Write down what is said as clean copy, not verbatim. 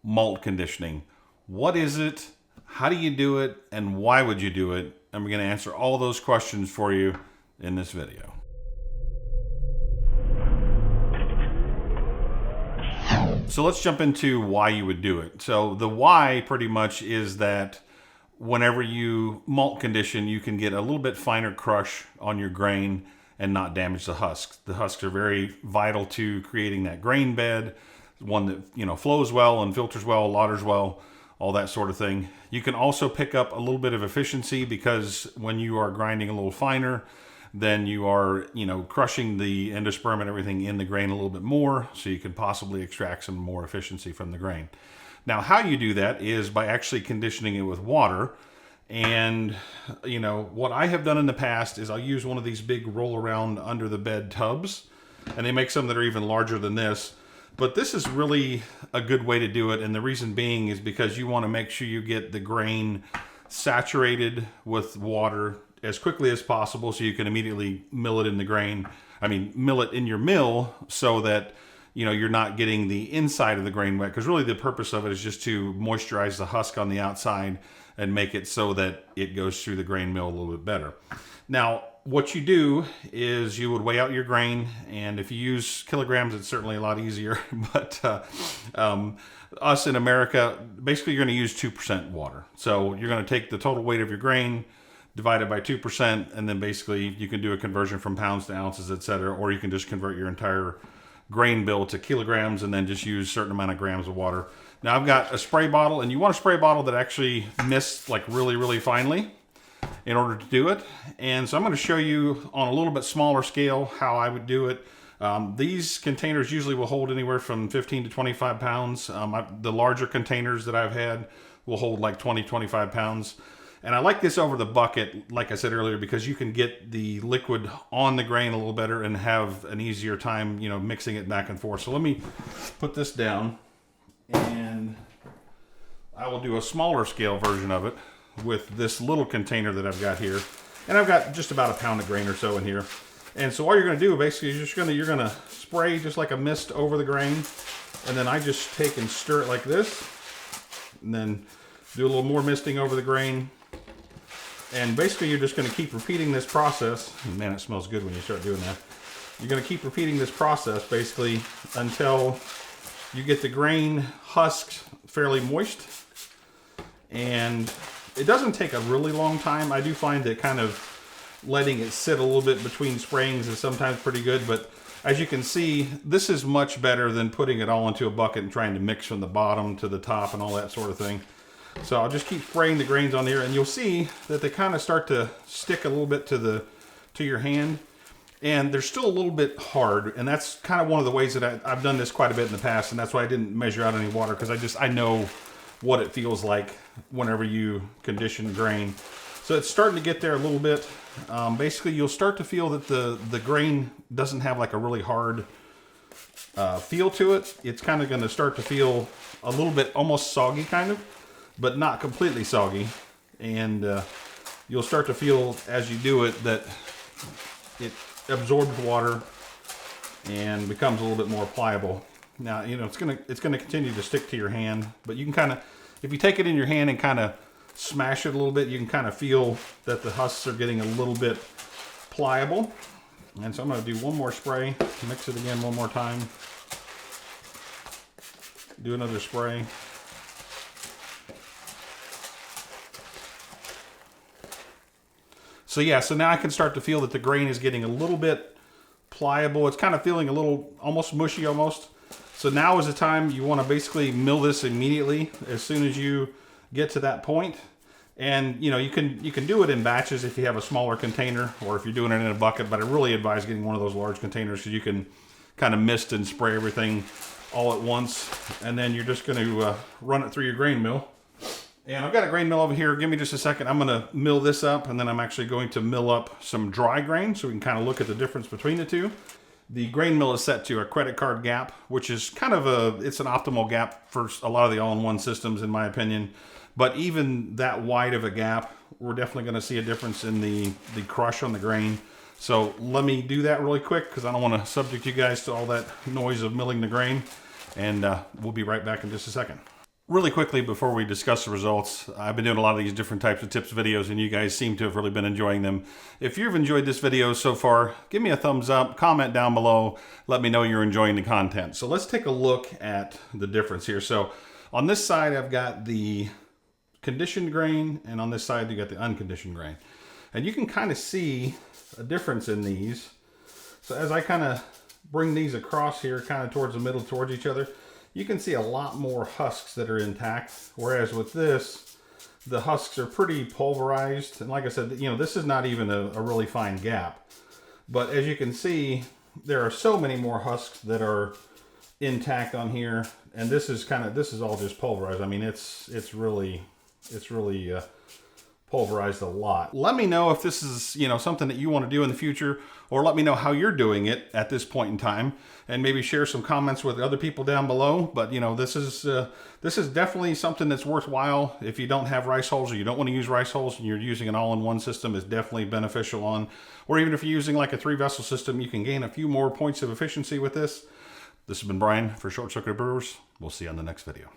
malt conditioning. What is it? How do you do it? And why would you do it? And we're going to answer all those questions for you in this video. So let's jump into why you would do it. So the why pretty much is that whenever you malt condition, you can get a little bit finer crush on your grain and not damage the husks. The husks are very vital to creating that grain bed, one that flows well and filters well, lauters well, all that sort of thing. You can also pick up a little bit of efficiency because when you are grinding a little finer, then you are, crushing the endosperm and everything in the grain a little bit more, so you can possibly extract some more efficiency from the grain. Now, how you do that is by actually conditioning it with water. And, what I have done in the past is I'll use one of these big roll around under the bed tubs, and they make some that are even larger than this. But this is really a good way to do it, and the reason being is because you want to make sure you get the grain saturated with water as quickly as possible so you can immediately mill it in the grain. Mill it in your mill so that you're not getting the inside of the grain wet, because really the purpose of it is just to moisturize the husk on the outside and make it so that it goes through the grain mill a little bit better. Now, what you do is you would weigh out your grain, and if you use kilograms, it's certainly a lot easier. But us in America, basically you're going to use 2% water. So you're going to take the total weight of your grain, divide it by 2%, and then basically you can do a conversion from pounds to ounces, etc. Or you can just convert your entire grain bill to kilograms and then just use a certain amount of grams of water. Now I've got a spray bottle, and you want a spray bottle that actually mists like really, really finely in order to do it. And so I'm going to show you on a little bit smaller scale how I would do it. These containers usually will hold anywhere from 15 to 25 pounds. The larger containers that I've had will hold like 20, 25 pounds. And I like this over the bucket, like I said earlier, because you can get the liquid on the grain a little better and have an easier time, mixing it back and forth. So let me put this down, and I will do a smaller scale version of it with this little container that I've got here. And I've got just about a pound of grain or so in here. And so all you're going to do basically is you're going to spray just like a mist over the grain. And then I just take and stir it like this. And then do a little more misting over the grain. And basically you're just going to keep repeating this process. And man, it smells good when you start doing that. You're going to keep repeating this process basically until you get the grain husks fairly moist. And it doesn't take a really long time. I do find that kind of letting it sit a little bit between sprayings is sometimes pretty good. But as you can see, this is much better than putting it all into a bucket and trying to mix from the bottom to the top and all that sort of thing. So I'll just keep spraying the grains on there, and you'll see that they kind of start to stick a little bit to your hand, and they're still a little bit hard. And that's kind of one of the ways that I've done this quite a bit in the past, and that's why I didn't measure out any water, because I know what it feels like whenever you condition grain. So it's starting to get there a little bit. Basically, you'll start to feel that the grain doesn't have like a really hard feel to it. It's kind of going to start to feel a little bit almost soggy kind of, but not completely soggy. And you'll start to feel as you do it that it absorbs water and becomes a little bit more pliable. Now, it's gonna continue to stick to your hand, but you can kind of, if you take it in your hand and kind of smash it a little bit, you can kind of feel that the husks are getting a little bit pliable. And so I'm going to do one more spray, mix it again one more time, do another spray. So yeah, so now I can start to feel that the grain is getting a little bit pliable. It's kind of feeling a little almost mushy almost. So now is the time you want to basically mill this immediately as soon as you get to that point. And you can do it in batches if you have a smaller container, or if you're doing it in a bucket, but I really advise getting one of those large containers because you can kind of mist and spray everything all at once. And then you're just going to run it through your grain mill. And I've got a grain mill over here. Give me just a second. I'm going to mill this up, and then I'm actually going to mill up some dry grain so we can kind of look at the difference between the two. The grain mill is set to a credit card gap, which is kind of it's an optimal gap for a lot of the all-in-one systems, in my opinion. But even that wide of a gap, we're definitely going to see a difference in the crush on the grain. So let me do that really quick because I don't want to subject you guys to all that noise of milling the grain. And we'll be right back in just a second. Really quickly before we discuss the results, I've been doing a lot of these different types of tips videos and you guys seem to have really been enjoying them. If you've enjoyed this video so far, give me a thumbs up, comment down below, let me know you're enjoying the content. So let's take a look at the difference here. So on this side I've got the conditioned grain, and on this side you got the unconditioned grain. And you can kind of see a difference in these. So as I kind of bring these across here kind of towards the middle, towards each other, you can see a lot more husks that are intact, whereas with this, the husks are pretty pulverized. And like I said, you know, this is not even a really fine gap. But as you can see, there are so many more husks that are intact on here. And this is all just pulverized. I mean, it's really pulverized a lot. Let me know if this is, you know, something that you want to do in the future, or let me know how you're doing it at this point in time, and maybe share some comments with other people down below. But you know, this is definitely something that's worthwhile. If you don't have rice hulls, or you don't want to use rice hulls and you're using an all-in-one system, is definitely beneficial on. Or even if you're using like a 3-vessel system, you can gain a few more points of efficiency with this. This has been Brian for Short Circuited Brewers. We'll see you on the next video.